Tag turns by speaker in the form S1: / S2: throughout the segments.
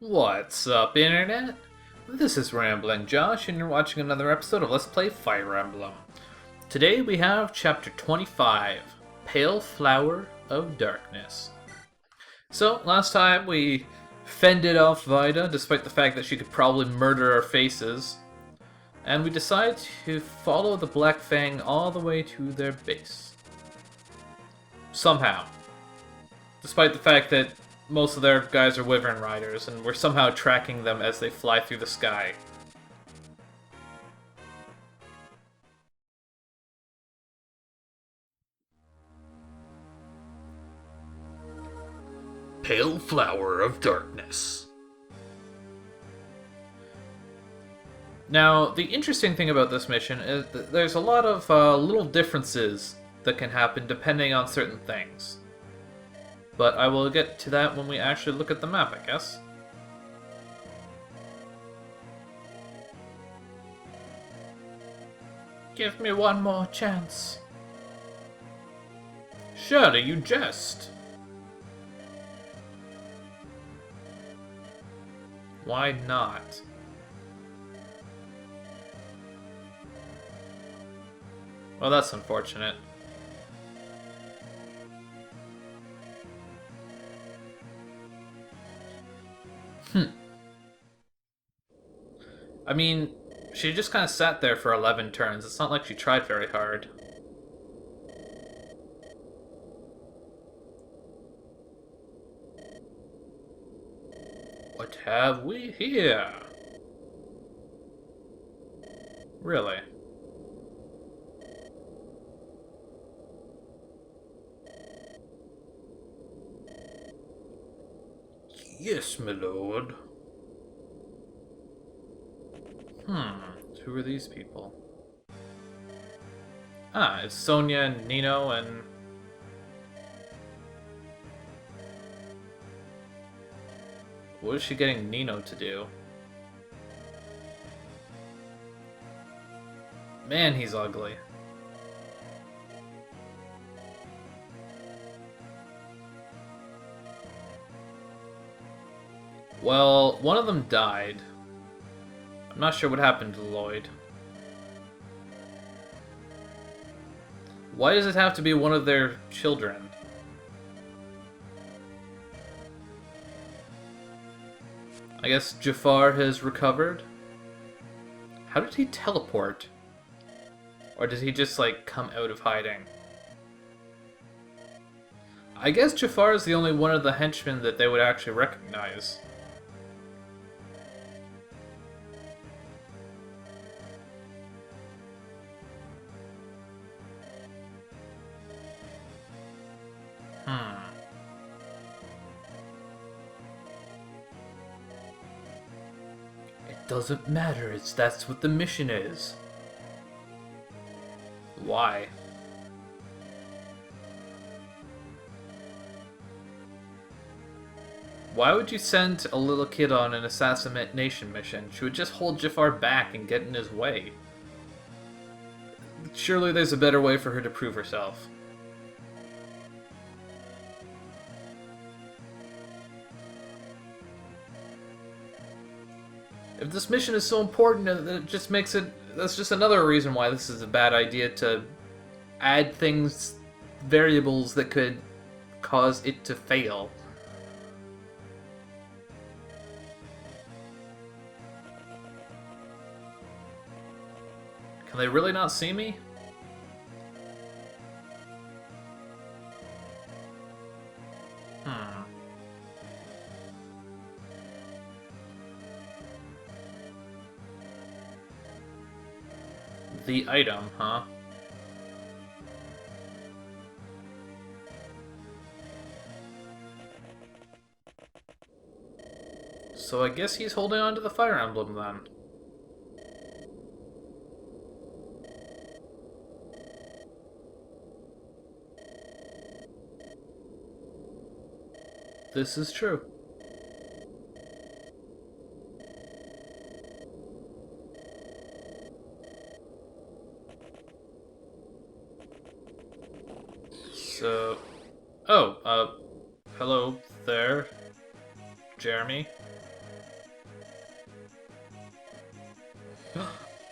S1: What's up, Internet? This is Rambling Josh, and you're watching another episode of Let's Play Fire Emblem. Today we have Chapter 25, Pale Flower of Darkness. So, last time we fended off Vida, despite the fact that she could probably murder our faces, and we decided to follow the Black Fang all the way to their base. Somehow. Despite the fact that most of their guys are Wyvern Riders, and we're somehow tracking them as they fly through the sky. Pale Flower of Darkness. Now, the interesting thing about this mission is that there's a lot of little differences that can happen depending on certain things. But I will get to that when we actually look at the map, I guess. Give me one more chance. Surely you jest. Why not? Well, that's unfortunate. I mean, she just kind of sat there for 11 turns. It's not like she tried very hard. What have we here? Really? Yes, my lord. Who are these people? Ah, it's Sonia and Nino and... What is she getting Nino to do? Man, he's ugly. Well, one of them died. I'm not sure what happened to Lloyd. Why does it have to be one of their children? I guess Jafar has recovered? How did he teleport? Or did he just, like, come out of hiding? I guess Jafar is the only one of the henchmen that they would actually recognize. It doesn't matter, that's what the mission is. Why? Why would you send a little kid on an assassination mission? She would just hold Jafar back and get in his way. Surely there's a better way for her to prove herself. If this mission is so important, it just makes it... That's just another reason why this is a bad idea, to add things, variables that could cause it to fail. Can they really not see me? The item, huh? So I guess he's holding on to the Fire Emblem then. This is true. So... Oh, hello there, Jeremy.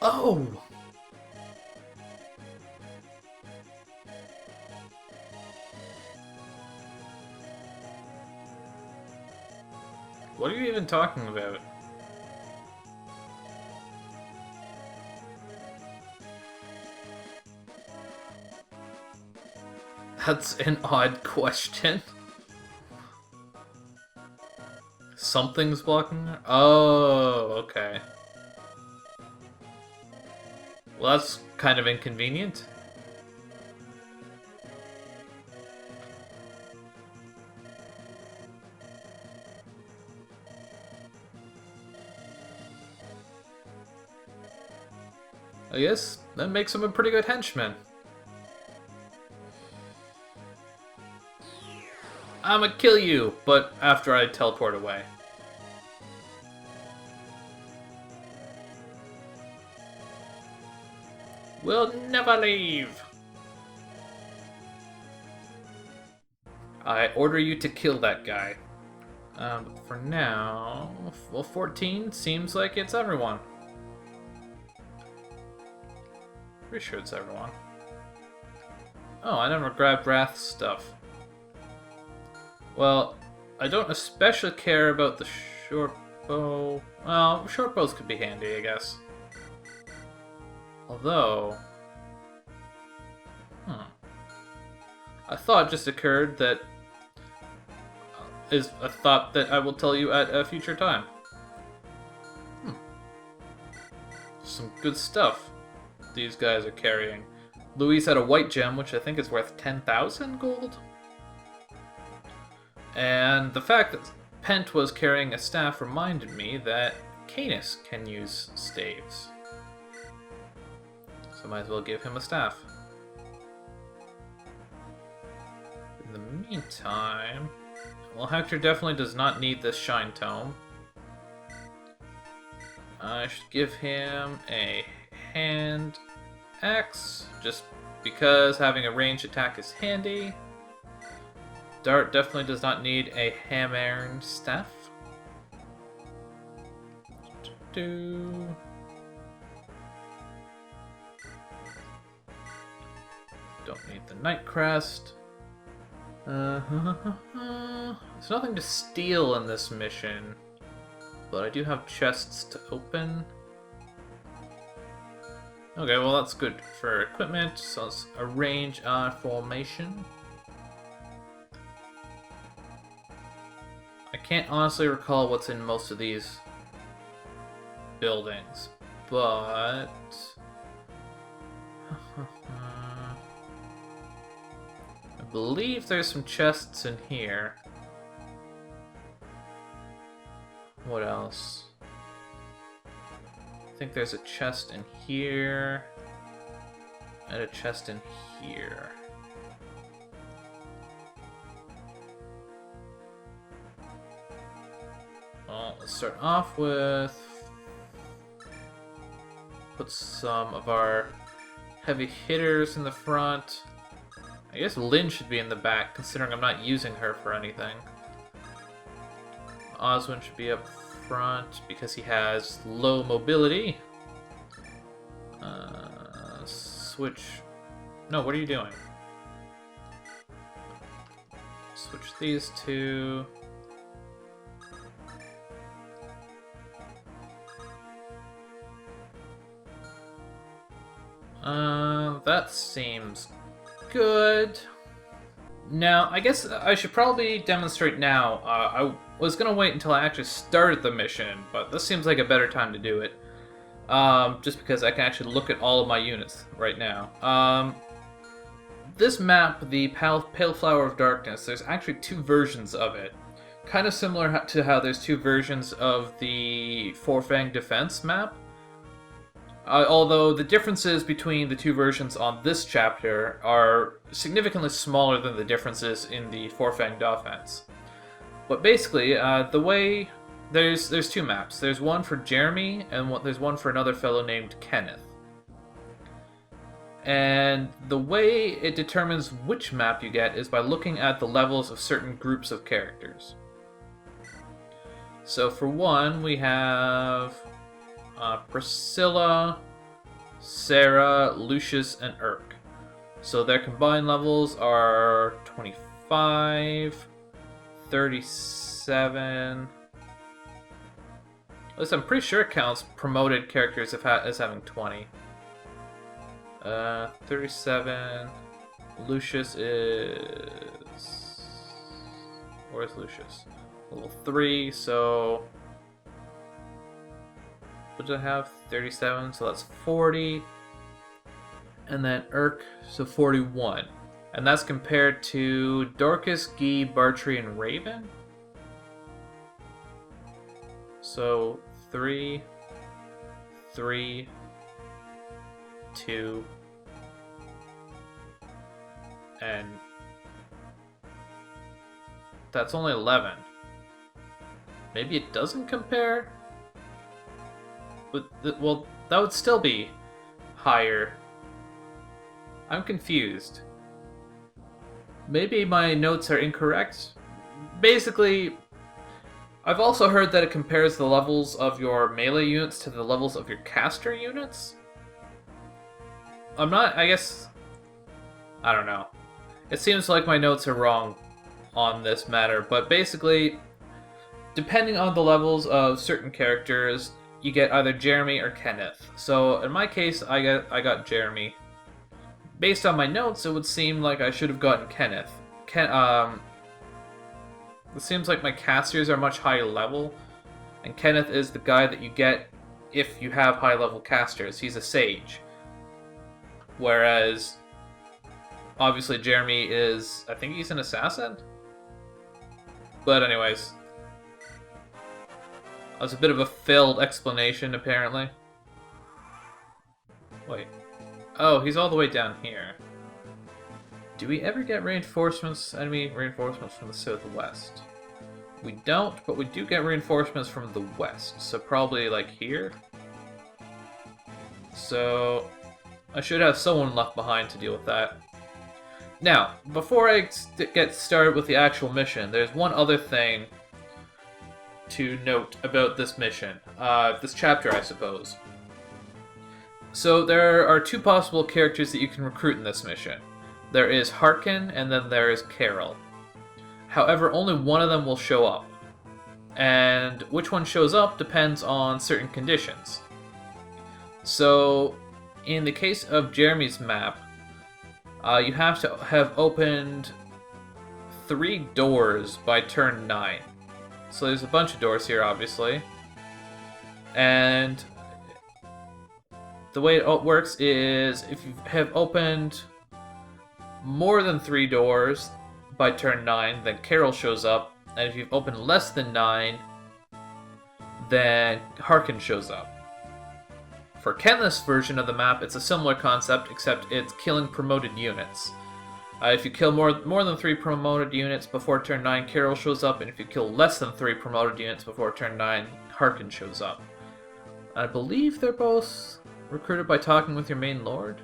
S1: Oh! What are you even talking about? That's an odd question. Something's blocking her? Oh, okay. Well, that's kind of inconvenient. I guess that makes him a pretty good henchman. I'ma kill you, but after I teleport away. We'll never leave! I order you to kill that guy. But for now... Well, 14 seems like it's everyone. Pretty sure it's everyone. Oh, I never grabbed Wrath's stuff. Well, I don't especially care about the short bow. Well, short bows could be handy, I guess. Although... A thought just occurred that is a thought that I will tell you at a future time. Some good stuff these guys are carrying. Louise had a white gem, which I think is worth 10,000 gold. And the fact that Pent was carrying a staff reminded me that Canis can use staves. So might as well give him a staff. In the meantime... Well, Hector definitely does not need this Shine Tome. I should give him a hand axe, just because having a ranged attack is handy. Dart definitely does not need a hammer staff. Don't need the Night Crest. There's nothing to steal in this mission, but I do have chests to open. Okay, well that's good for equipment, so let's arrange our formation. I can't honestly recall what's in most of these buildings, but... I believe there's some chests in here. What else? I think there's a chest in here. And a chest in here. Well, let's start off with... Put some of our heavy hitters in the front. I guess Lynn should be in the back, considering I'm not using her for anything. Oswin should be up front, because he has low mobility. Switch... No, what are you doing? Switch these two. That seems good. Now, I guess I should probably demonstrate now. I was gonna wait until I actually started the mission, but this seems like a better time to do it. Just because I can actually look at all of my units right now. This map, the Pale Flower of Darkness, there's actually two versions of it. Kind of similar to how there's two versions of the Four Fang Defense map. Although the differences between the two versions on this chapter are significantly smaller than the differences in the Four Fanged Offense. But basically, the way... There's two maps. There's one for Jeremy, and there's one for another fellow named Kenneth. And the way it determines which map you get is by looking at the levels of certain groups of characters. So for one, we have... Priscilla, Sarah, Lucius, and Urk. So their combined levels are 25, 37. At least I'm pretty sure it counts promoted characters as having 20. 37. Lucius is... Where's Lucius? Level 3, so... What did I have? 37, so that's 40. And then Urk, so 41. And that's compared to Dorcas, Guy, Bartrey, and Raven. So 3, 3, 2, and that's only 11. Maybe it doesn't compare? But well, that would still be higher. I'm confused. Maybe my notes are incorrect. Basically, I've also heard that it compares the levels of your melee units to the levels of your caster units. I guess, I don't know. It seems like my notes are wrong on this matter, but basically, depending on the levels of certain characters, you get either Jeremy or Kenneth. So in my case, I got Jeremy. Based on my notes, it would seem like I should have gotten Kenneth. It seems like my casters are much higher level, and Kenneth is the guy that you get if you have high level casters. He's a sage. Whereas, obviously Jeremy is, I think he's an assassin? But anyways, that was a bit of a failed explanation, apparently. Wait. Oh, he's all the way down here. Do we ever get reinforcements, enemy reinforcements from the southwest? We don't, but we do get reinforcements from the west, so probably like here. So I should have someone left behind to deal with that. Now, before I get started with the actual mission, there's one other thing to note about this mission. This chapter, I suppose. So there are two possible characters that you can recruit in this mission. There is Harkin, and then there is Carol. However, only one of them will show up. And which one shows up depends on certain conditions. So, in the case of Jeremy's map, you have to have opened 3 doors by turn 9. So there's a bunch of doors here, obviously. And the way it works is if you have opened more than 3 doors by turn 9, then Carol shows up. And if you've opened less than 9, then Harkin shows up. For Kenneth's version of the map, it's a similar concept, except it's killing promoted units. If you kill more than 3 promoted units before turn 9, Carol shows up, and if you kill less than 3 promoted units before turn 9, Harkin shows up. I believe they're both recruited by talking with your main lord?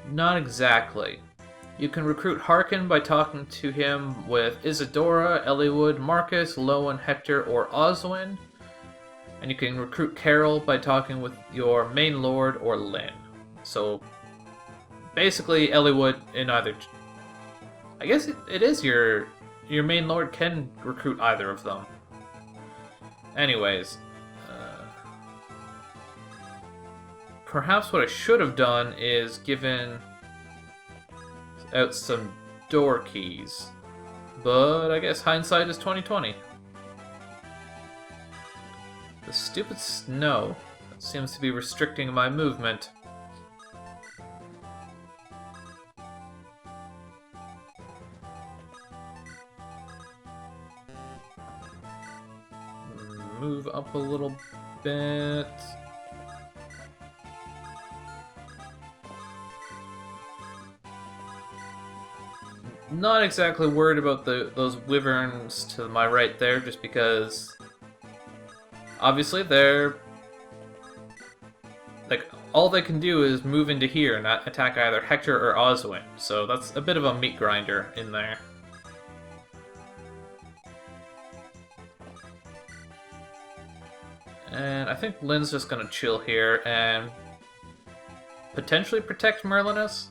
S1: Not exactly. You can recruit Harkin by talking to him with Isadora, Eliwood, Marcus, Lowen, Hector, or Oswin. And you can recruit Carol by talking with your main lord or Lynn. So, basically, Eliwood in either... I guess it is your main lord can recruit either of them. Anyways, perhaps what I should have done is given out some door keys, but I guess hindsight is 20/20. The stupid snow seems to be restricting my movement. Move up a little bit. Not exactly worried about those wyverns to my right there, just because obviously they're like all they can do is move into here and not attack either Hector or Oswin, so that's a bit of a meat grinder in there. And I think Lynn's just gonna chill here and potentially protect Merlinus.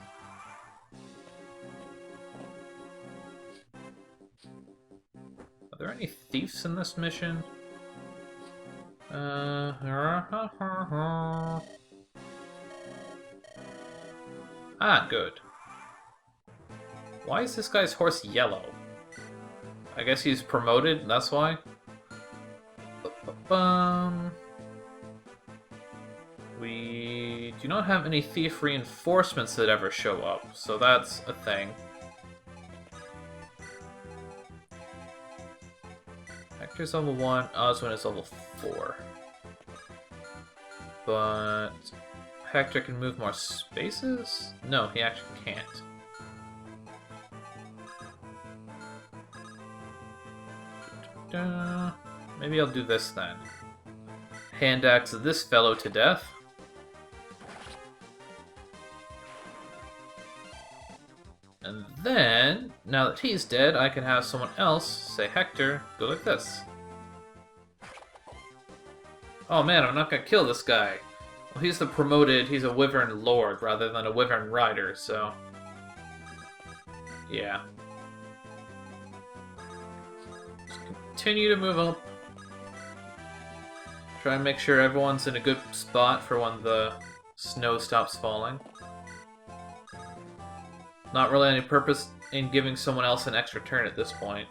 S1: Are there any thieves in this mission? Ah, good. Why is this guy's horse yellow? I guess he's promoted, that's why. We do not have any thief reinforcements that ever show up, so that's a thing. Hector's level 1, Oswin is level 4. But Hector can move more spaces? No, he actually can't. Maybe I'll do this then. Hand axe this fellow to death. And then, now that he's dead, I can have someone else, say Hector, go like this. Oh man, I'm not gonna kill this guy. Well, he's the promoted, he's a Wyvern Lord rather than a Wyvern Rider, so... yeah. Just continue to move up. Try and make sure everyone's in a good spot for when the snow stops falling. Not really any purpose in giving someone else an extra turn at this point.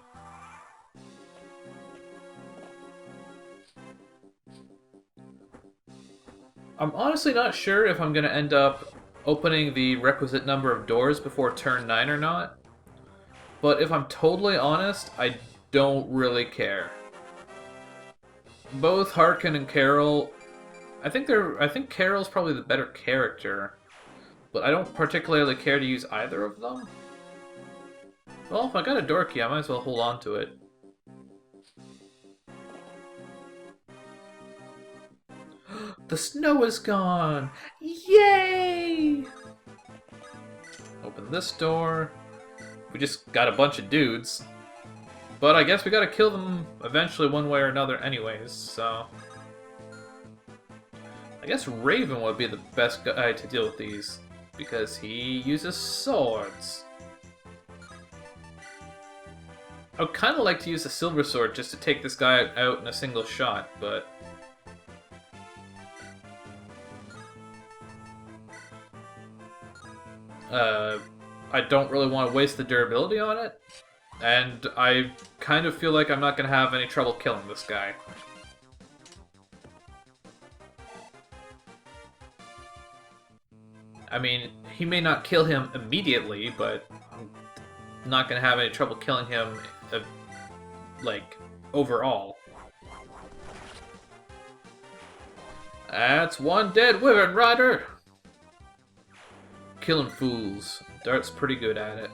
S1: I'm honestly not sure if I'm going to end up opening the requisite number of doors before turn 9 or not. But if I'm totally honest, I don't really care. Both Harkin and Carol, I think Carol's probably the better character, but I don't particularly care to use either of them. Well, if I got a door key, I might as well hold on to it. The snow is gone! Yay! Open this door. We just got a bunch of dudes. But I guess we gotta kill them eventually one way or another anyways, so... I guess Raven would be the best guy to deal with these, because he uses swords. I would kinda like to use the silver sword just to take this guy out in a single shot, but... I don't really want to waste the durability on it, and I kind of feel like I'm not going to have any trouble killing this guy. I mean, he may not kill him immediately, but I'm not going to have any trouble killing him, like, overall. That's one dead Wyvern Rider! Killing fools. Dart's pretty good at it.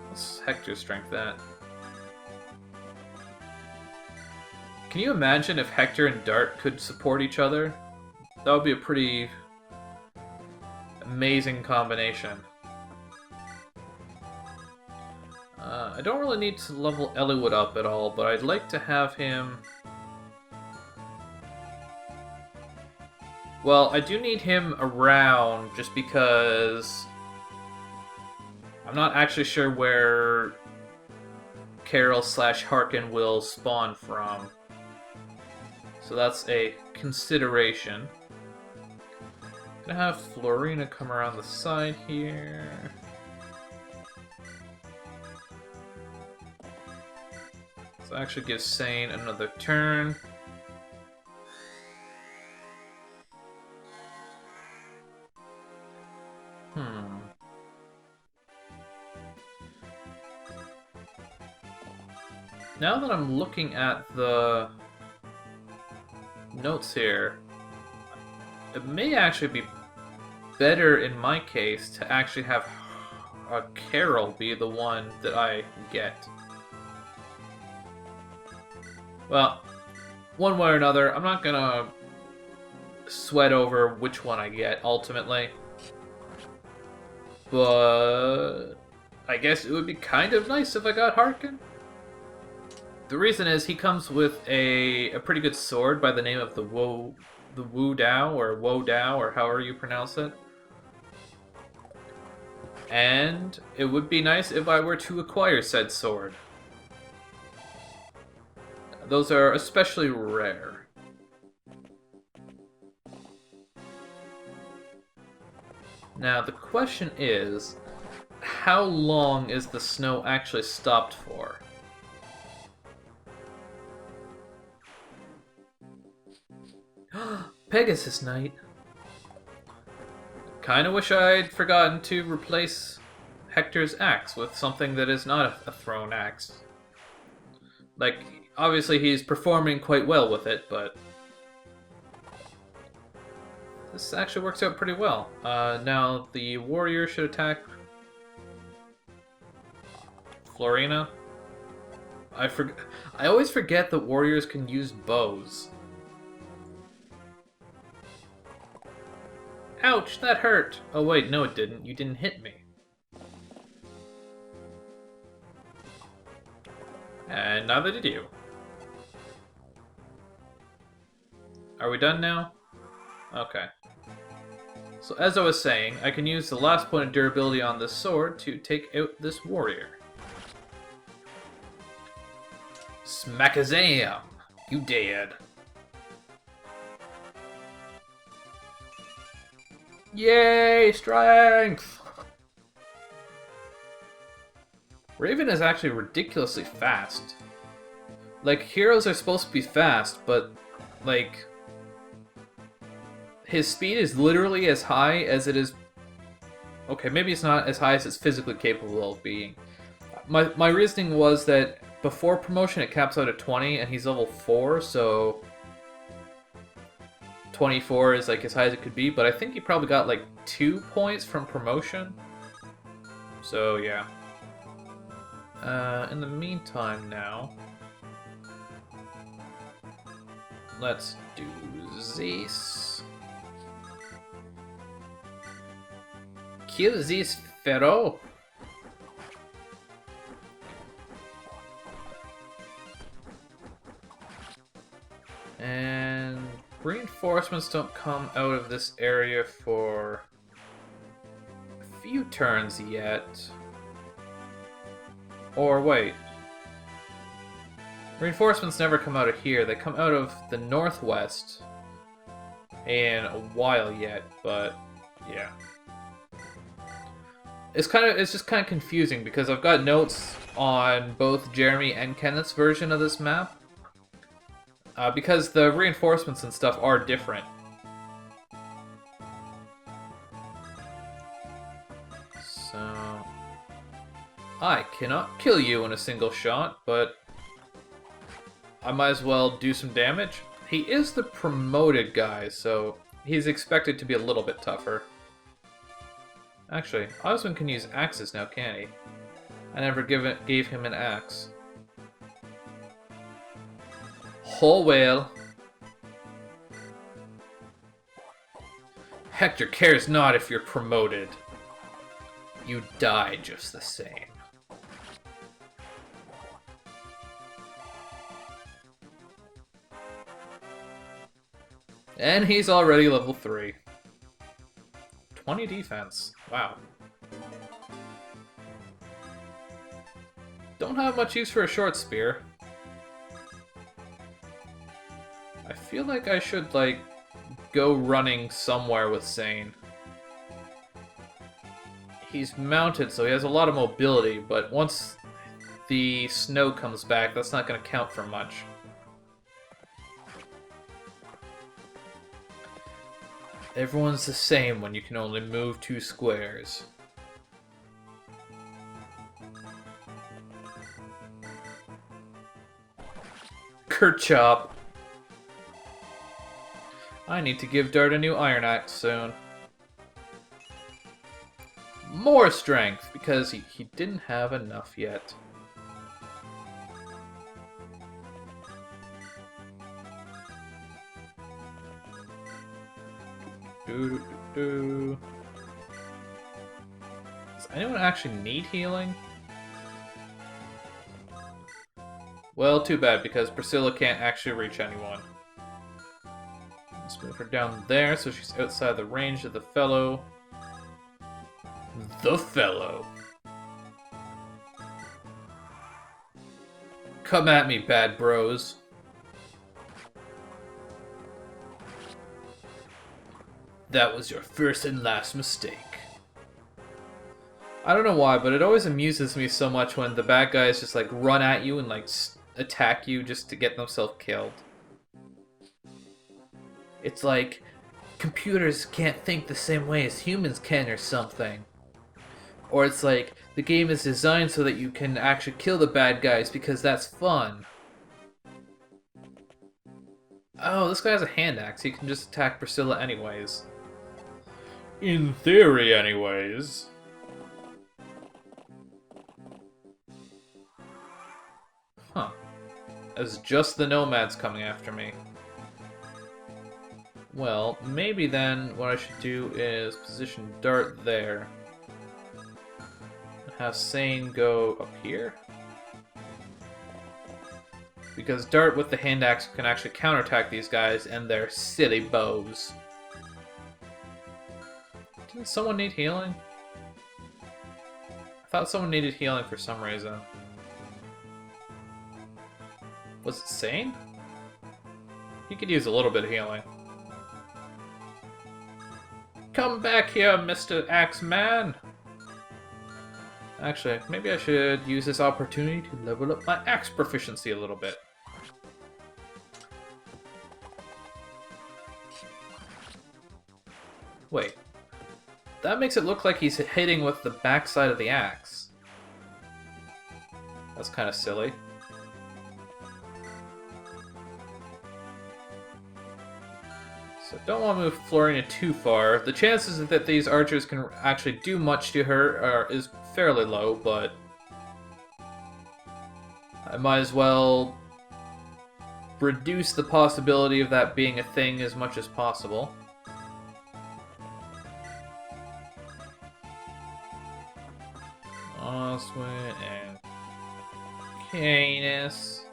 S1: What's Hector's strength at? Can you imagine if Hector and Dart could support each other? That would be a pretty amazing combination. I don't really need to level Eliwood up at all, but I'd like to have him... Well, I do need him around just because I'm not actually sure where Carol/Harkin will spawn from. So that's a consideration. Gonna have Florina come around the side here. So actually gives Sane another turn. Now that I'm looking at the notes here, it may actually be better in my case to actually have Carol be the one that I get. Well, one way or another, I'm not gonna sweat over which one I get ultimately. But I guess it would be kind of nice if I got Harkin. The reason is he comes with a pretty good sword by the name of the Wu Dao or Wo Dao or however you pronounce it. And it would be nice if I were to acquire said sword. Those are especially rare. Now the question is, how long is the snow actually stopped for? Pegasus Knight. Kinda wish I'd forgotten to replace Hector's axe with something that is not a thrown axe. Like, obviously he's performing quite well with it, but this actually works out pretty well. Now the warrior should attack Florina. I always forget that warriors can use bows. Ouch, that hurt! Oh wait, no it didn't. You didn't hit me. And neither did you. Are we done now? Okay. So as I was saying, I can use the last point of durability on this sword to take out this warrior. Smackazam! You dead. Yay, strength! Raven is actually ridiculously fast. Like, heroes are supposed to be fast, but, like, his speed is literally as high as it is... Okay, maybe it's not as high as it's physically capable of being. My reasoning was that before promotion it caps out at 20, and he's level 4, so... 24 is like as high as it could be, but I think he probably got like 2 points from promotion. So yeah. In the meantime now, let's do this. Kill this Pharaoh. And reinforcements don't come out of this area for a few turns yet. Or wait. Reinforcements never come out of here. They come out of the northwest in a while yet, but yeah. It's just kind of confusing because I've got notes on both Jeremy and Kenneth's version of this map. Because the reinforcements and stuff are different. So... I cannot kill you in a single shot, but I might as well do some damage. He is the promoted guy, so he's expected to be a little bit tougher. Actually, Osmond can use axes now, can't he? I never gave him an axe. Oh well. Hector cares not if you're promoted. You die just the same. And he's already level 3. 20 defense. Wow. Don't have much use for a short spear. I feel like I should, like, go running somewhere with Zane. He's mounted, so he has a lot of mobility, but once the snow comes back, that's not going to count for much. Everyone's the same when you can only move 2 squares. Kerchop! I need to give Dart a new Iron Axe soon. More strength, because he didn't have enough yet. Does anyone actually need healing? Well, too bad, because Priscilla can't actually reach anyone. Let's move her down there so she's outside the range of the fellow. The fellow. Come at me, bad bros. That was your first and last mistake. I don't know why, but it always amuses me so much when the bad guys just like run at you and like attack you just to get themselves killed. It's like computers can't think the same way as humans can or something. Or it's like the game is designed so that you can actually kill the bad guys because that's fun. Oh, this guy has a hand axe. He can just attack Priscilla anyways. In theory, anyways. Huh. It's just the nomads coming after me. Well, maybe then what I should do is position Dart there. Have Sane go up here. Because Dart with the hand axe can actually counterattack these guys and their silly bows. Didn't someone need healing? I thought someone needed healing for some reason. Was it Sane? He could use a little bit of healing. Come back here, Mr. Axeman! Actually, maybe I should use this opportunity to level up my axe proficiency a little bit. Wait. That makes it look like he's hitting with the backside of the axe. That's kind of silly. So don't want to move Florina too far. The chances that these archers can actually do much to her is fairly low, but I might as well reduce the possibility of that being a thing as much as possible. Oswin and Canis.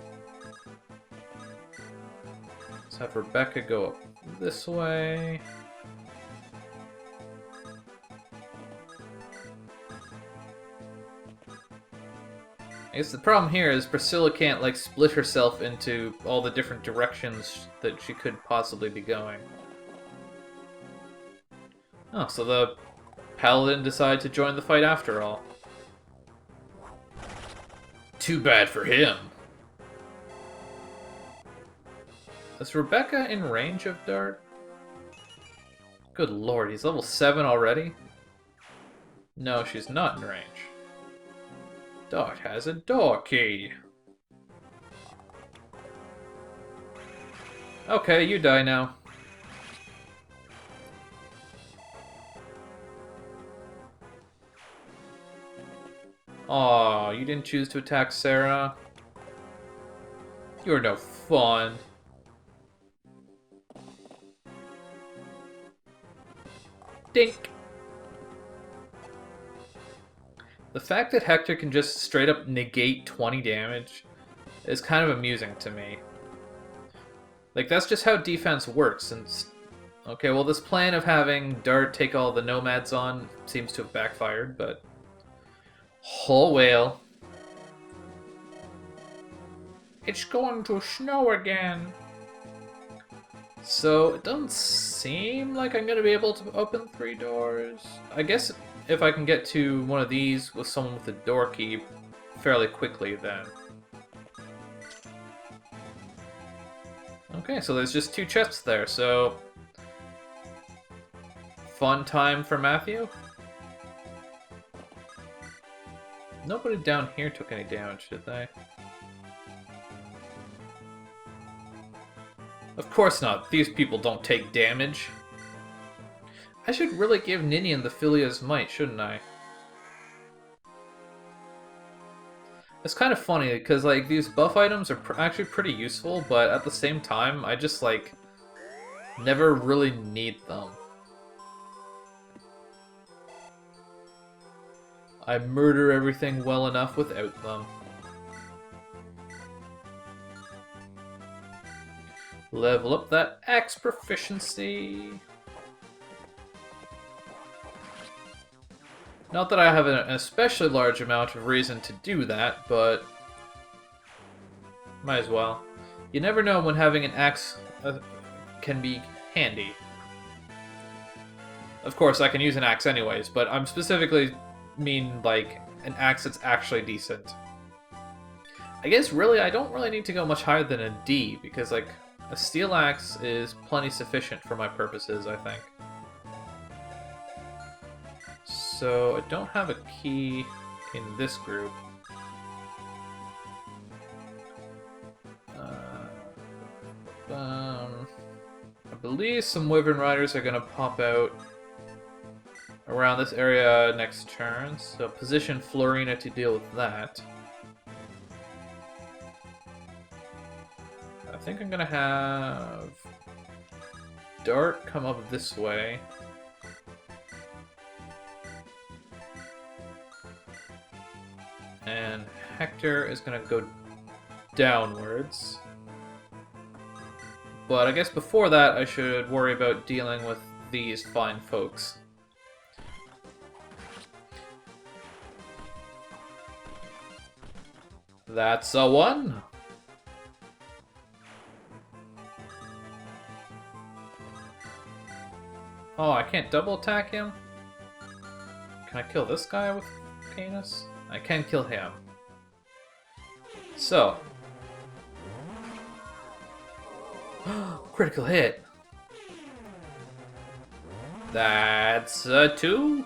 S1: Let's have Rebecca go up this way. I guess the problem here is Priscilla can't like split herself into all the different directions that she could possibly be going. Oh, so the Paladin decided to join the fight after all. Too bad for him. Is Rebecca in range of Dart? Good lord, he's level 7 already? No, she's not in range. Dart has a door key. Okay, you die now. Aw, you didn't choose to attack Sarah? You're no fun. Dink! The fact that Hector can just straight up negate 20 damage is kind of amusing to me. Like, that's just how defense works, and... Okay, well, this plan of having Dart take all the nomads on seems to have backfired, but... Oh well. It's going to snow again. So, it doesn't seem like I'm going to be able to open 3 doors. I guess if I can get to one of these with someone with a door key fairly quickly, then. Okay, so there's just 2 chests there, so... Fun time for Matthew? Nobody down here took any damage, did they? Of course not. These people don't take damage. I should really give Ninian the Filia's Might, shouldn't I? It's kind of funny, because like these buff items are actually pretty useful, but at the same time, I just like never really need them. I murder everything well enough without them. Level up that axe proficiency. Not that I have an especially large amount of reason to do that, but might as well. You never know when having an axe can be handy. Of course, I can use an axe anyways, but I'm specifically mean like an axe that's actually decent. I guess really I don't really need to go much higher than a D, because like a steel axe is plenty sufficient for my purposes, I think. So I don't have a key in this group. I believe some Wyvern Riders are going to pop out around this area next turn, so position Florina to deal with that. I think I'm going to have Dart come up this way. And Hector is going to go downwards. But I guess before that, I should worry about dealing with these fine folks. That's a 1. Oh, I can't double attack him? Can I kill this guy with Canis? I can kill him. So. Critical hit. That's a 2.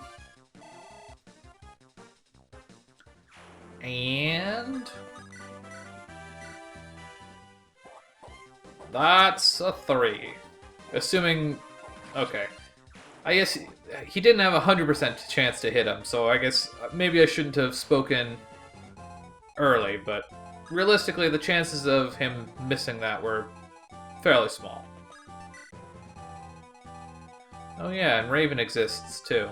S1: And that's a 3. Assuming... Okay. I guess he didn't have a 100% chance to hit him, so I guess maybe I shouldn't have spoken early, but realistically the chances of him missing that were fairly small. Oh yeah, and Raven exists too.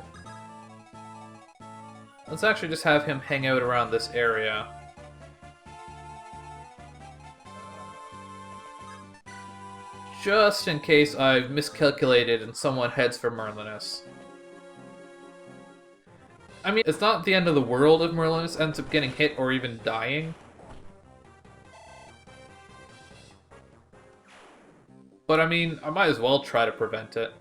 S1: Let's actually just have him hang out around this area. Just in case I've miscalculated and someone heads for Merlinus. I mean, it's not the end of the world if Merlinus ends up getting hit or even dying. But I mean, I might as well try to prevent it.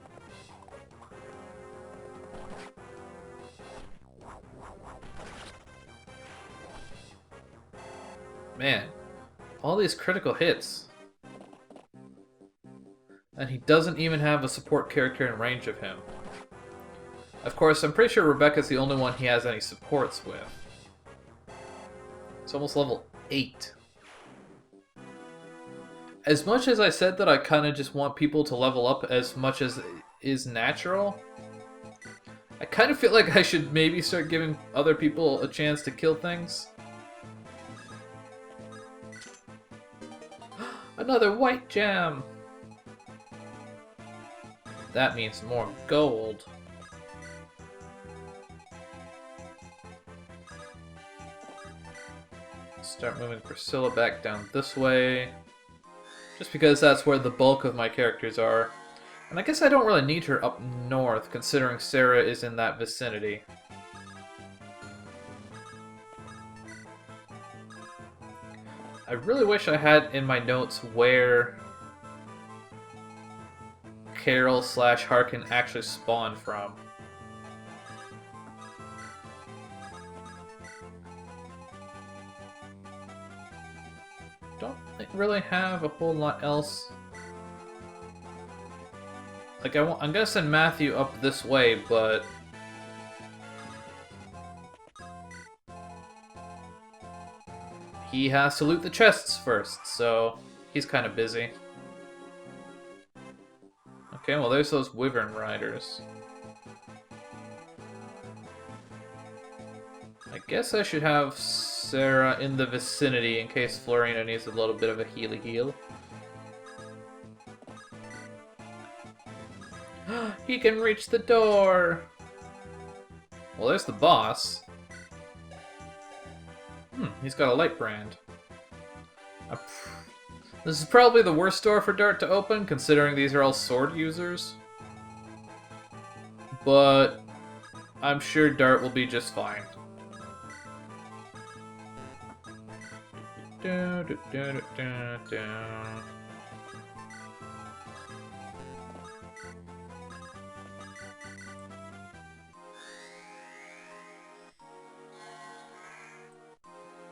S1: Man, all these critical hits. And he doesn't even have a support character in range of him. Of course, I'm pretty sure Rebecca's the only one he has any supports with. It's almost level 8. As much as I said that I kind of just want people to level up as much as is natural, I kind of feel like I should maybe start giving other people a chance to kill things. Another white gem! That means more gold. Start moving Priscilla back down this way. Just because that's where the bulk of my characters are. And I guess I don't really need her up north, considering Sarah is in that vicinity. I really wish I had in my notes where Carol / Harkin actually spawned from. Don't really have a whole lot else. Like I'm gonna send Matthew up this way, but he has to loot the chests first, so he's kind of busy. Okay, well there's those Wyvern Riders. I guess I should have Sarah in the vicinity in case Florina needs a little bit of a heal. He can reach the door! Well, there's the boss. He's got a light brand. This is probably the worst door for Dart to open, considering these are all sword users. But I'm sure Dart will be just fine.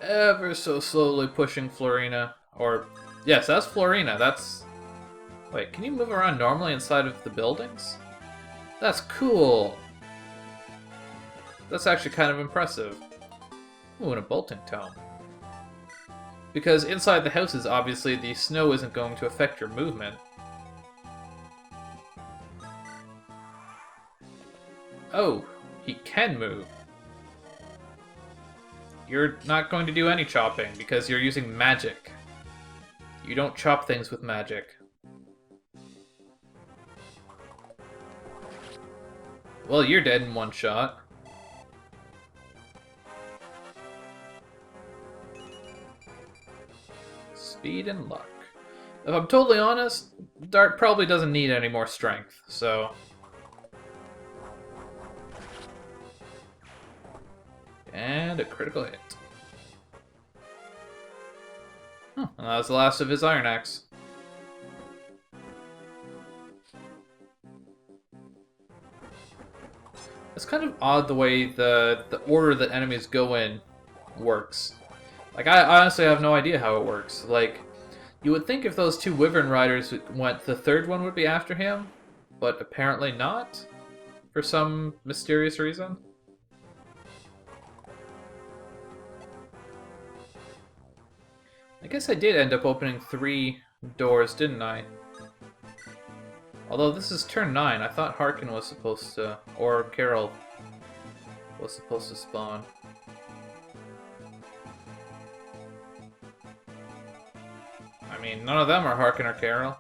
S1: Ever so slowly pushing Florina. Or, yes, that's Florina. That's... Wait, can you move around normally inside of the buildings? That's cool. That's actually kind of impressive. Ooh, and a bolting tome. Because inside the houses, obviously, the snow isn't going to affect your movement. Oh, he can move. You're not going to do any chopping because you're using magic. You don't chop things with magic. Well, you're dead in one shot. Speed and luck. If I'm totally honest, Dart probably doesn't need any more strength, so... And a critical hit. And that was the last of his Iron Axe. It's kind of odd the way the order that enemies go in works. Like, I honestly have no idea how it works. Like, you would think if those two Wyvern Riders went, the third one would be after him, but apparently not, for some mysterious reason. I guess I did end up opening 3 doors, didn't I? Although this is turn 9, I thought Harkin was supposed to, or Carol was supposed to spawn. I mean, none of them are Harkin or Carol.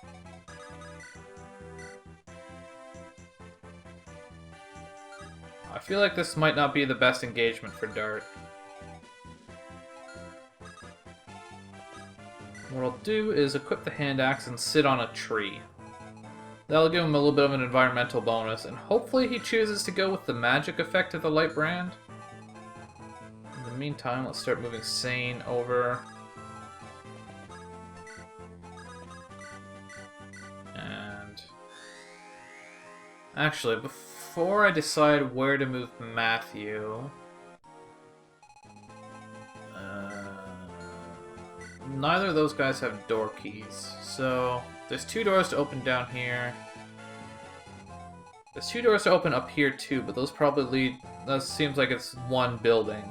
S1: I feel like this might not be the best engagement for Dart. What I'll do is equip the hand axe and sit on a tree. That'll give him a little bit of an environmental bonus, and hopefully he chooses to go with the magic effect of the light brand. In the meantime, let's start moving Sane over. And... actually, before I decide where to move Matthew... neither of those guys have door keys, so there's 2 doors to open down here. There's 2 doors to open up here too, but those probably lead... that seems like it's one building.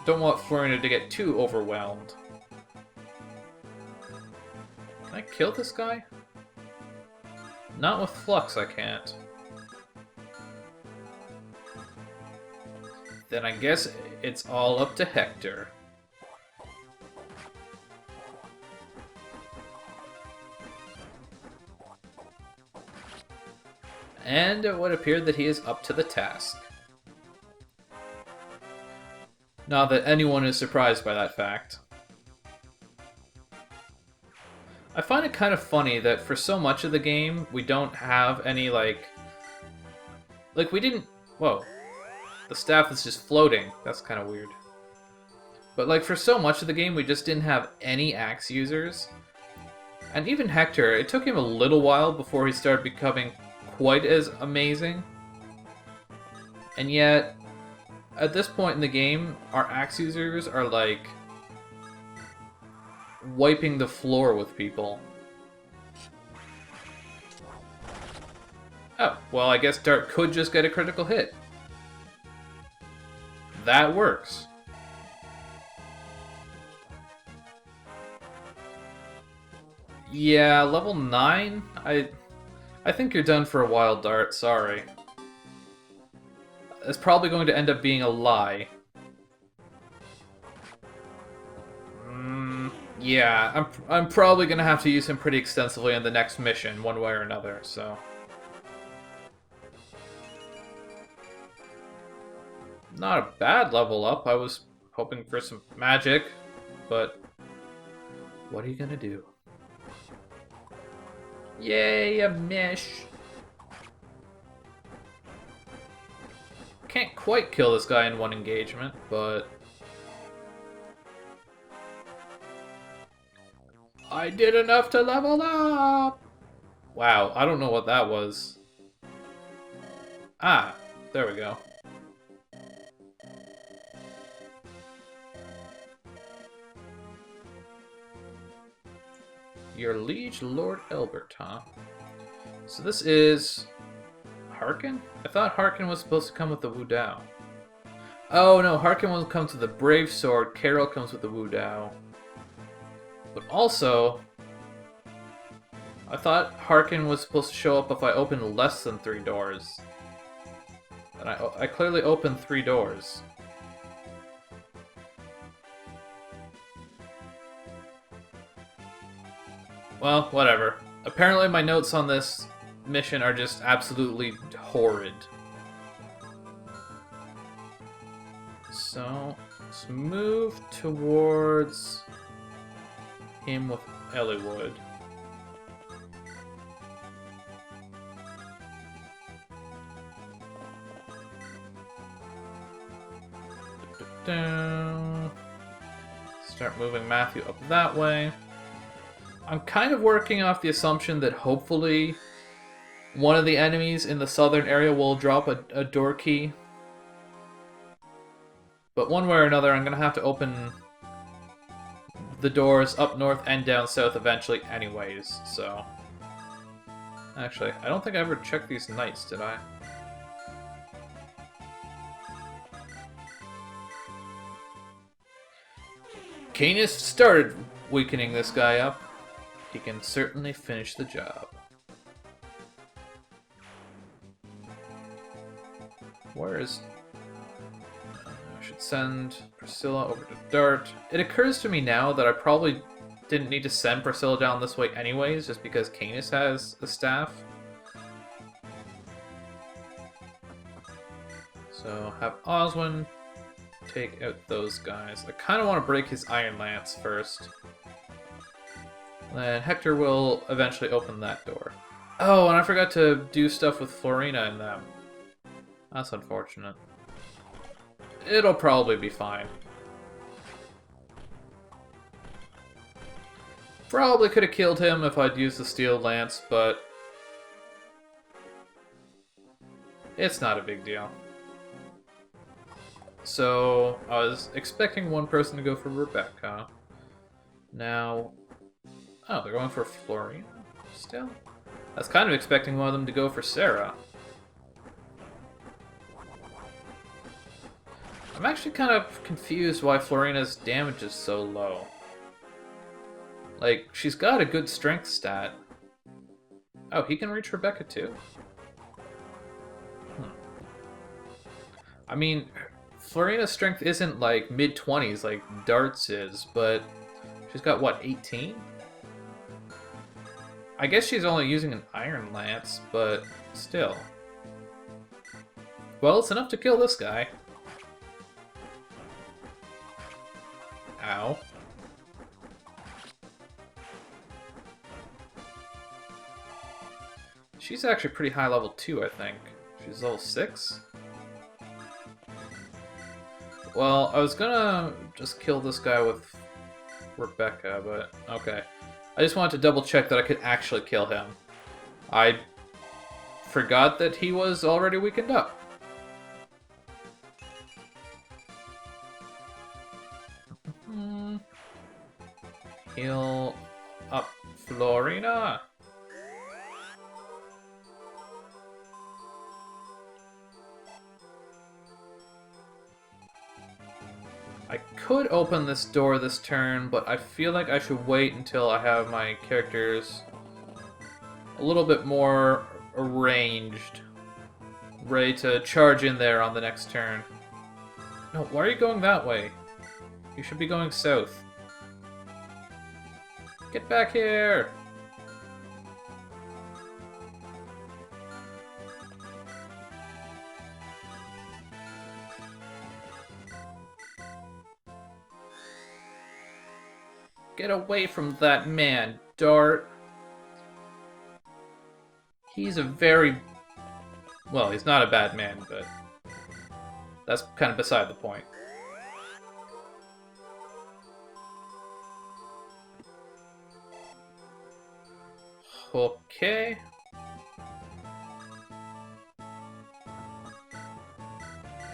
S1: Don't want Florina to get too overwhelmed. Can I kill this guy? Not with Flux, I can't. Then I guess it's all up to Hector. And it would appear that he is up to the task. Not that anyone is surprised by that fact. I find it kind of funny that for so much of the game, we don't have any, like we didn't... whoa. The staff is just floating. That's kind of weird. But, like, for so much of the game, we just didn't have any axe users. And even Hector, it took him a little while before he started becoming quite as amazing. And yet, at this point in the game, our axe users are, like... wiping the floor with people. Oh, well, I guess Dart could just get a critical hit. That works. Yeah, level 9? I think you're done for a while, Dart. Sorry. It's probably going to end up being a lie. Yeah, I'm probably gonna have to use him pretty extensively in the next mission, one way or another, so. Not a bad level up. I was hoping for some magic, but what are you gonna do? Yay, a mish! Can't quite kill this guy in one engagement, but I did enough to level up! Wow, I don't know what that was. Ah, there we go. Your liege Lord Elbert, huh? So this is Harkin? I thought Harkin was supposed to come with the Wu Dao. Oh no, Harkin will come to the Brave Sword, Carol comes with the Wu Dao. But also, I thought Harkin was supposed to show up if I opened less than 3 doors. And I clearly opened 3 doors. Well, whatever. Apparently my notes on this mission are just absolutely horrid. So, let's move towards him with Eliwood. Start moving Matthew up that way. I'm kind of working off the assumption that hopefully one of the enemies in the southern area will drop a door key. But one way or another, I'm going to have to open the doors up north and down south eventually anyways, so. Actually, I don't think I ever checked these knights, did I? Canis started weakening this guy up. He can certainly finish the job. Where is... I should send Priscilla over to Dart. It occurs to me now that I probably didn't need to send Priscilla down this way anyways, just because Canis has a staff. So have Oswin take out those guys. I kind of want to break his Iron Lance first. Then Hector will eventually open that door. Oh, and I forgot to do stuff with Florina and them. That's unfortunate. It'll probably be fine. Probably could have killed him if I'd used the Steel Lance, but it's not a big deal. So, I was expecting one person to go for Rebecca. Now... Oh, they're going for Florina still? I was kind of expecting one of them to go for Sarah. I'm actually kind of confused why Florina's damage is so low. Like, she's got a good strength stat. Oh, he can reach Rebecca too? I mean, Florina's strength isn't like mid-20s like Dart's is, but she's got, what, 18? I guess she's only using an Iron Lance, but still. Well, it's enough to kill this guy. Ow. She's actually pretty high level too, I think. She's level 6? Well, I was gonna just kill this guy with Rebecca, but okay. I just wanted to double check that I could actually kill him. I forgot that he was already weakened up. Heal up Florina. I could open this door this turn, but I feel like I should wait until I have my characters a little bit more arranged, ready to charge in there on the next turn. No, why are you going that way? You should be going south. Get back here! Get away from that man, Dart. He's a very... Well, he's not a bad man, but that's kind of beside the point. Okay.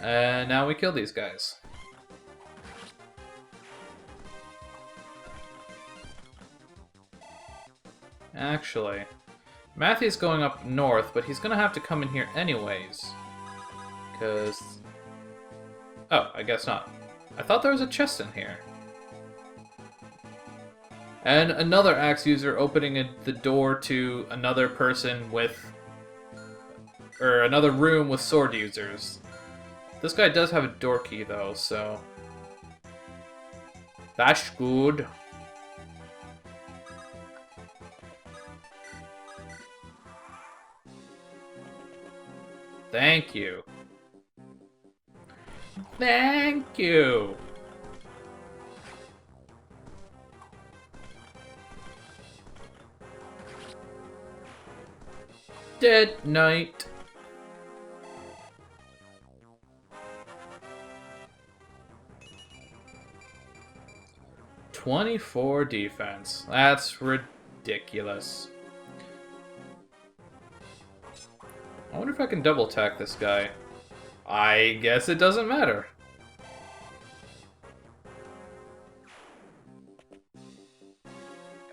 S1: And now we kill these guys. Actually, Matthew's going up north, but he's gonna have to come in here anyways. Because... Oh, I guess not. I thought there was a chest in here. And another axe user opening the door to another person with... Or another room with sword users. This guy does have a door key though, so... That's good. Thank you. Thank you! Dead Knight. .24 defense. That's ridiculous. I wonder if I can double attack this guy. I guess it doesn't matter.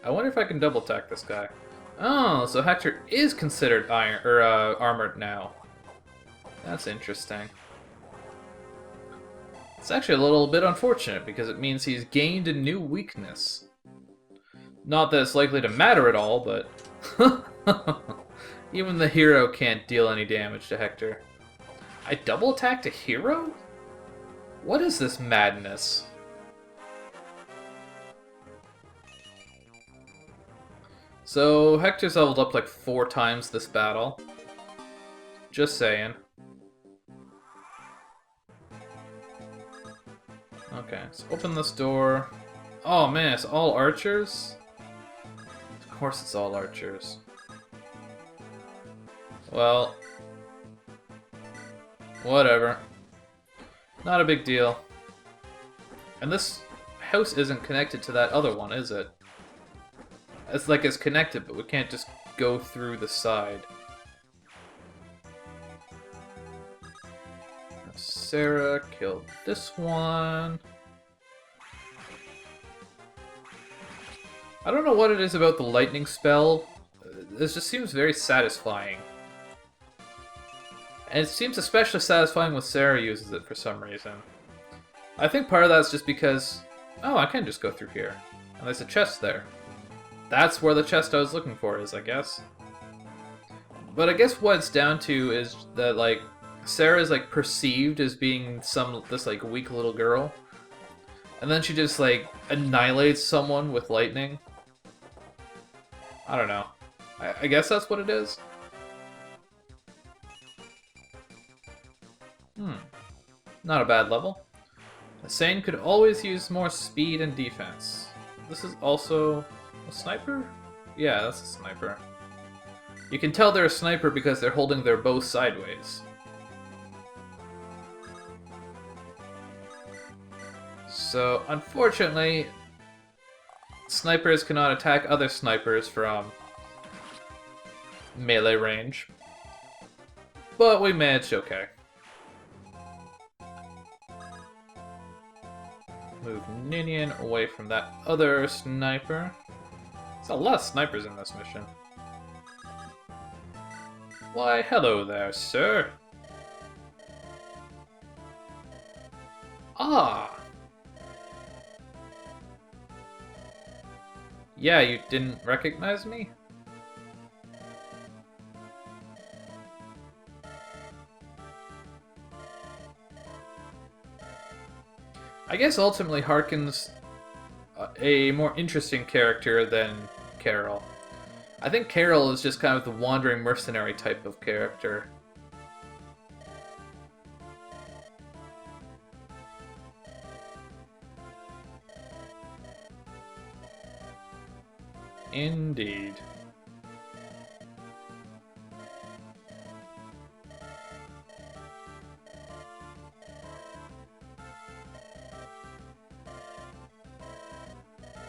S1: I wonder if I can double attack this guy. Oh, so Hector is considered armored now. That's interesting. It's actually a little bit unfortunate because it means he's gained a new weakness. Not that it's likely to matter at all, but... Even the hero can't deal any damage to Hector. I double attacked a hero? What is this madness? So, Hector's leveled up like 4 times this battle. Just saying. Okay, let's open this door. Oh man, it's all archers? Of course it's all archers. Well, whatever. Not a big deal. And this house isn't connected to that other one, is it? It's like it's connected, but we can't just go through the side. Sarah killed this one. I don't know what it is about the lightning spell. This just seems very satisfying. And it seems especially satisfying when Sarah uses it for some reason. I think part of that's just because... Oh, I can just go through here. And there's a chest there. That's where the chest I was looking for is, I guess. But I guess what it's down to is that, like, Sarah's, like, perceived as being this, like, weak little girl. And then she just, like, annihilates someone with lightning. I don't know. I guess that's what it is. Not a bad level. Sane could always use more speed and defense. This is also a sniper? Yeah, that's a sniper. You can tell they're a sniper because they're holding their bow sideways. So, unfortunately, snipers cannot attack other snipers from melee range. But we managed okay. Move Ninian away from that other sniper. There's a lot of snipers in this mission. Why, hello there, sir. Ah! Yeah, you didn't recognize me? I guess ultimately Harkin's a more interesting character than Carol. I think Carol is just kind of the wandering mercenary type of character. Indeed.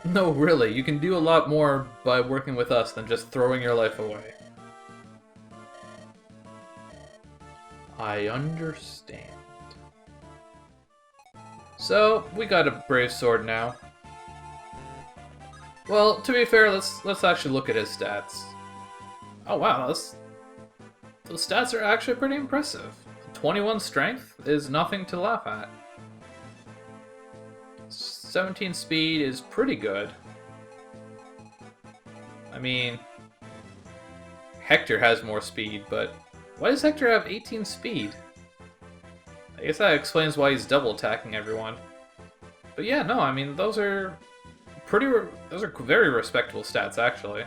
S1: No, really, you can do a lot more by working with us than just throwing your life away. I understand. So, we got a brave sword now. Well, to be fair, let's actually look at his stats. Oh wow, those stats are actually pretty impressive. 21 strength is nothing to laugh at. 17 speed is pretty good. I mean, Hector has more speed, but why does Hector have 18 speed? I guess that explains why he's double attacking everyone. But yeah, no, I mean, those are very respectable stats, actually.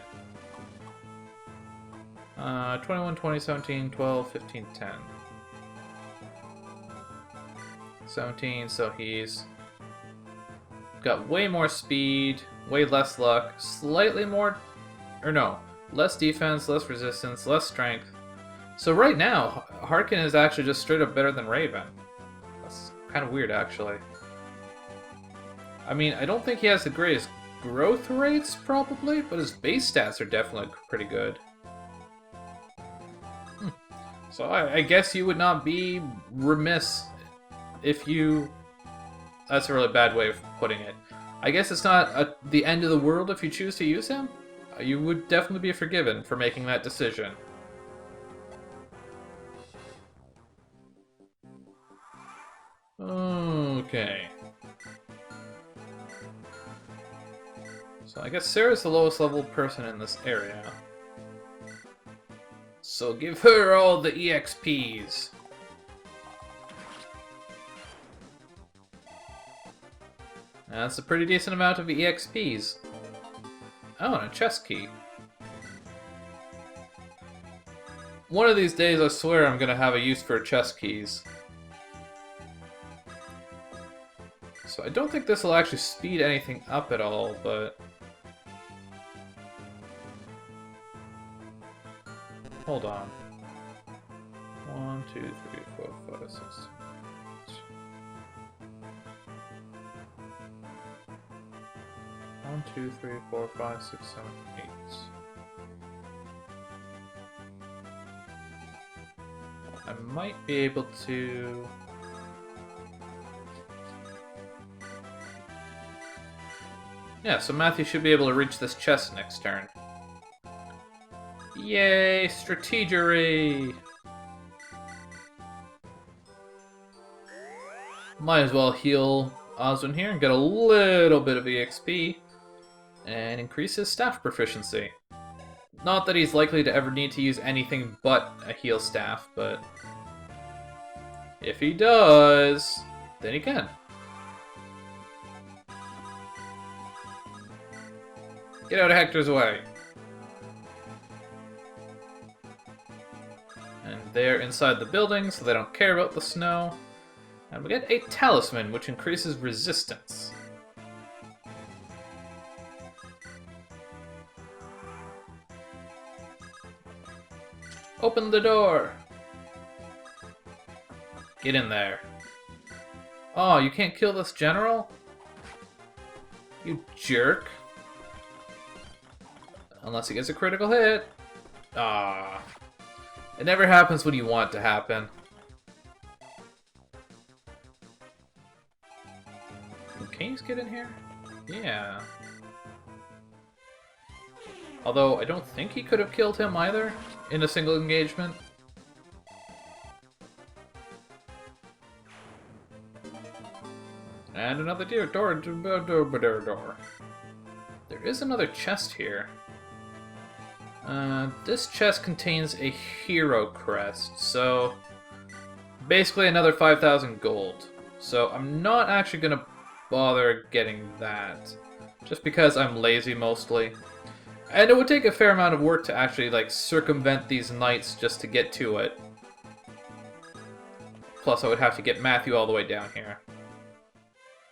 S1: 21, 20, 17, 12, 15, 10. 17, so he's got way more speed, way less luck, slightly more, or no, less defense, less resistance, less strength. So right now, Harkin is actually just straight up better than Raven. That's kind of weird, actually. I mean, I don't think he has the greatest growth rates, probably, but his base stats are definitely pretty good. So I guess you would not be remiss if you... That's a really bad way of putting it. I guess it's not the end of the world if you choose to use him. You would definitely be forgiven for making that decision. Okay. So I guess Sarah's the lowest level person in this area. So give her all the EXPs. That's a pretty decent amount of EXPs. Oh, and a chest key. One of these days, I swear I'm gonna have a use for chest keys. So I don't think this will actually speed anything up at all, but... Hold on. 1, 2, 3, 4, 5, 6, 7, 8. 1, 2, 3, 4, 5, 6, 7, 8. I might be able to... Yeah, so Matthew should be able to reach this chest next turn. Yay, strategery! Might as well heal Oswin here and get a little bit of EXP and increase his staff proficiency. Not that he's likely to ever need to use anything but a heal staff, but if he does, then he can. Get out of Hector's way. And they're inside the building, so they don't care about the snow. And we get a talisman, which increases resistance. Open the door! Get in there. Oh, you can't kill this general? You jerk. Unless he gets a critical hit. Ah. It never happens when you want it to happen. Can Keynes get in here? Yeah. Although, I don't think he could have killed him either in a single engagement. And another door. There is another chest here. This chest contains a hero crest, so basically another 5,000 gold. So I'm not actually gonna bother getting that. Just because I'm lazy mostly. And it would take a fair amount of work to actually, like, circumvent these knights just to get to it. Plus, I would have to get Matthew all the way down here.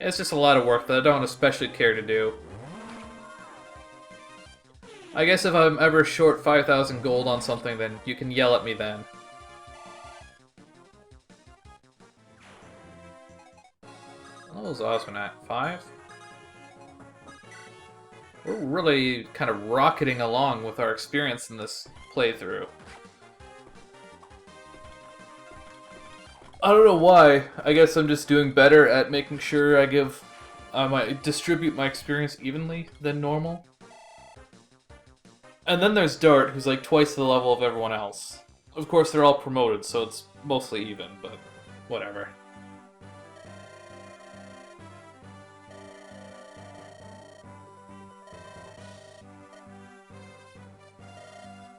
S1: It's just a lot of work that I don't especially care to do. I guess if I'm ever short 5,000 gold on something, then you can yell at me then. What was Osmond at? 5? We're really kind of rocketing along with our experience in this playthrough. I don't know why. I guess I'm just doing better at making sure I distribute my experience evenly than normal. And then there's Dart, who's like twice the level of everyone else. Of course, they're all promoted, so it's mostly even, but whatever.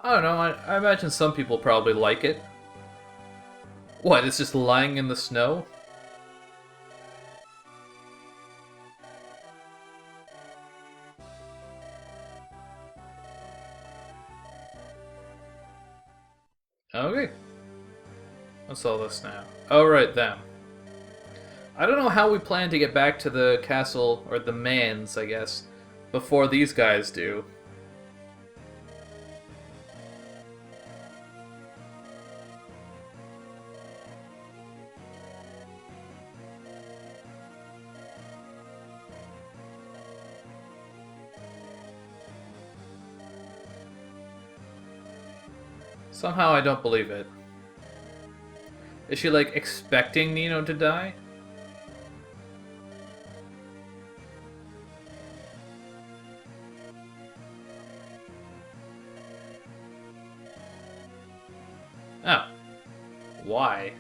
S1: I don't know, I imagine some people probably like it. What, it's just lying in the snow? Okay. What's all this now? Oh, right, them. I don't know how we plan to get back to the castle, or the Mans, I guess, before these guys do. Somehow I don't believe it. Is she, like, expecting Nino to die? Oh. Why?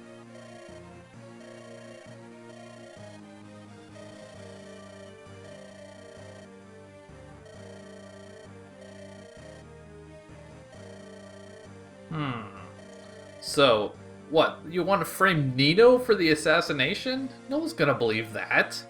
S1: So, what? You want to frame Nino for the assassination? No one's gonna believe that.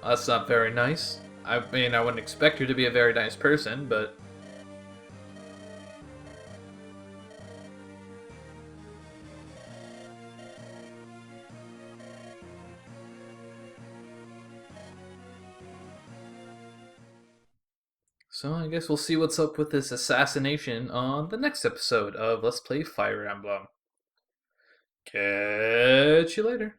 S1: That's not very nice. I mean, I wouldn't expect her to be a very nice person, but... So I guess we'll see what's up with this assassination on the next episode of Let's Play Fire Emblem. Catch you later.